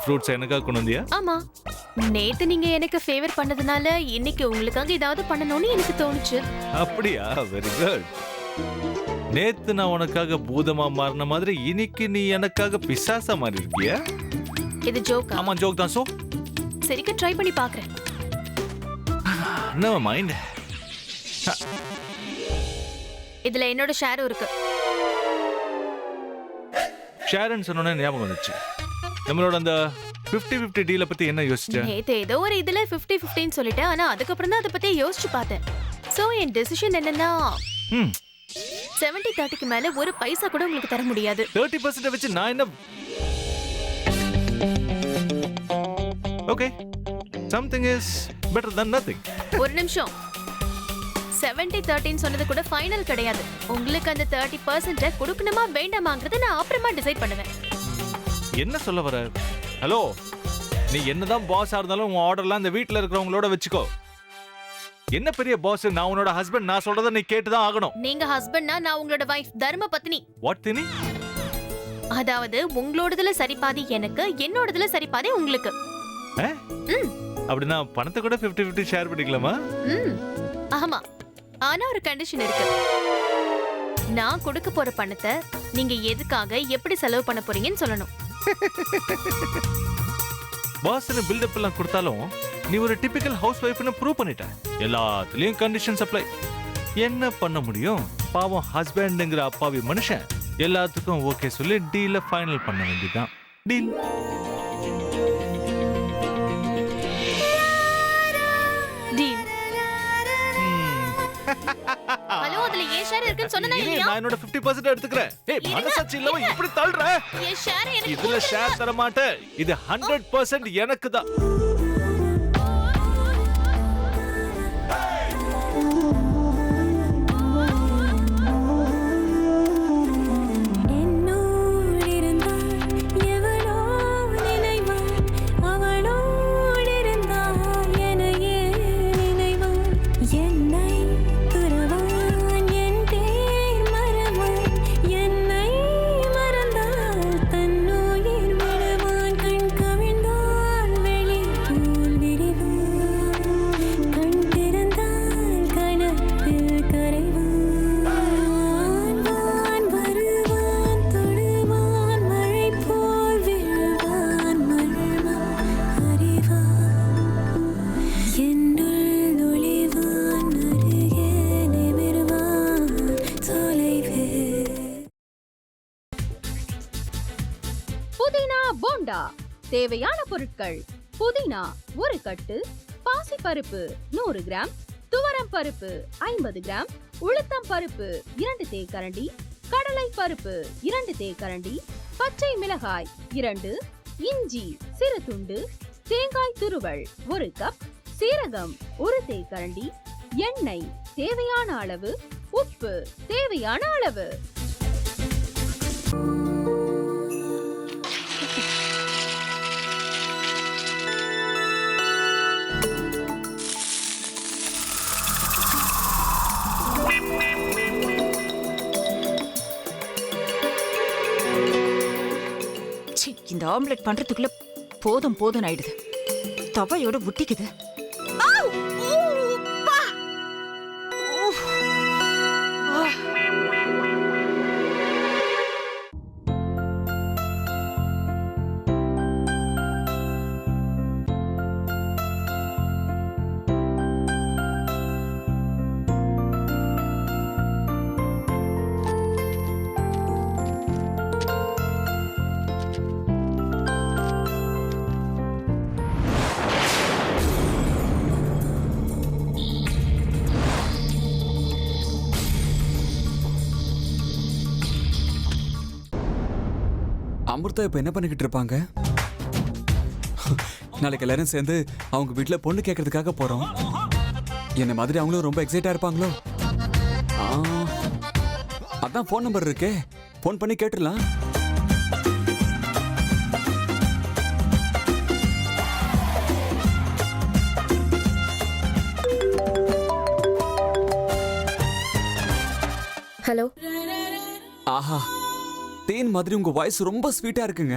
Fruits எனக்காக கொண்டு வந்தியா? ஆமா, நேத்து நீங்க எனக்கு ஃபேவர் பண்ணதுனால இன்னைக்கு உங்களுக்காக ஏதாவது பண்ணணும்னு எனக்கு தோணுச்சு. அப்படியா? Very good. நேத்து நான் உனக்காக பூதமா மாறின மாதிரி இன்னைக்கு நீ எனக்காக பிசாசா மாறி இருக்கியா? இது ஜோக்கா? ஆமா, ஜோக் தான். சோ சரிக்கு ட்ரை பண்ணி பார்க்கறேன். Never mind. இதுல என்னோட ஷேரும் இருக்கு. ஷேரன் சொன்னோன்னே ஞாபகம் வந்துச்சு. நம்மளோட அந்த 50-50 டீலை பத்தி என்ன யோசிச்ச? நேத்து ஏதோ ஒரு இதுல 50-50 சொல்லிட்டேன். ஆனா அதுக்கப்புறம் தான் அதை பத்தி யோசிச்சு பார்த்தேன். சோ என் டெசிஷன் என்னன்னா 70-30க்கு மேல ஒரு பைசா கூட உங்களுக்கு தர முடியாது. 30% வச்சு நான் என்ன? Okay, something is better than nothing. ஒரு நிமிஷம். 70-30 சொன்னது கூட ஃபைனல் கிடையாது. உங்களுக்கு அந்த 30% கொடுக்கணுமா வேண்டாமாங்கறத நான் அப்புறமா டிசைட் பண்ணுவேன். என்ன சொல்ல வர? ஹலோ, நீ என்னதான் பாஸா இருந்தாலும் உன் ஆர்டர்லாம் இந்த வீட்ல இருக்கிறவங்களோட வச்சுக்கோ. என்ன பெரிய பாஸ்? நான் உன்னோட ஹஸ்பண்ட். நான் சொல்றத நீ கேட்டுதான் ஆகணும். நீங்க ஹஸ்பண்ட்னா நான் உங்களோட வைஃப், தர்ம பத்னி. வாட் தினி? அதாவது உங்களோடதுல சரி பாதி எனக்கு, என்னோடதுல சரி பாதி உங்களுக்கு. அப்படின்னா பணத்தை கூட 50-50 ஷேர் பண்ணிக்கலாமா? ஆமா, ஆனா ஒரு கண்டிஷன் இருக்கு. நான் கொடுக்க போற பணத்தை நீங்க எதுக்காக எப்படி செலவு பண்ண போறீங்கன்னு சொல்லணும். பாஸ்னு பில்டப் எல்லாம் கொடுத்தாலும் நீ ஒரு டிபிக்கல் ஹவுஸ் வைஃப்னு ப்ரூவ் பண்ணிட்ட. எல்லாத்துலயும் கண்டிஷன்ஸ் அப்ளை. என்ன பண்ண முடியும்? பாவம் ஹஸ்பண்ட்ங்கிற அப்பாவி மனுஷன் எல்லாத்துக்கும் ஓகே சொல்லி டீல ஃபைனல் பண்ண வேண்டியதான். டீல். டீல். ஹலோ, அதுல ஏன் ஷேர் இருக்குன்னு சொன்னனா இல்லையா? நான் என்னோட 50% எடுத்துக்கறேன். ஏய், மனசாட்சி இல்லவா இப்படி தள்ளுற? ஏன் ஷேர் எனக்கு? இதுல ஷேர் தர மாட்டேன். இது 100% எனக்கு தான். தேவையான பொருட்கள்: புதினா 1 கட்டு, பாசிப்பருப்பு 100 கிராம், துவரம் பருப்பு 50 கிராம், உளுத்தம் பருப்பு 2 தேக்கரண்டி, கடலை பருப்பு 2 தேக்கரண்டி, பச்சை மிளகாய் 2, இஞ்சி சிறு துண்டு, தேங்காய் துருவல் 1 கப், சீரகம் 1 தேக்கரண்டி, எண்ணெய் தேவையான அளவு, உப்பு தேவையான அளவு. இந்த ஆம்லெட் பண்றதுக்குள்ள போதும் போதும் ஆயிடுது. தவையோட ஒட்டிக்குது. அமிர்தா இப்ப என்ன பண்ணிக்கிட்டு இருப்பாங்க? நாளைக்கு எல்லாரும் சேர்ந்து அவங்க வீட்டுல பொண்ணு கேட்கறதுக்காக போறோம். என்ன மாதிரி அவங்களும் ரொம்ப எக்ஸைட்டா இருப்பாங்களோ? அதான் போன் நம்பர் இருக்கே, போன் பண்ணி கேட்டுடலாம். ஹலோ. ஆஹா, தேன் மாதிரி உங்க வாய்ஸ் ரொம்ப ஸ்வீட்டா இருக்குங்க.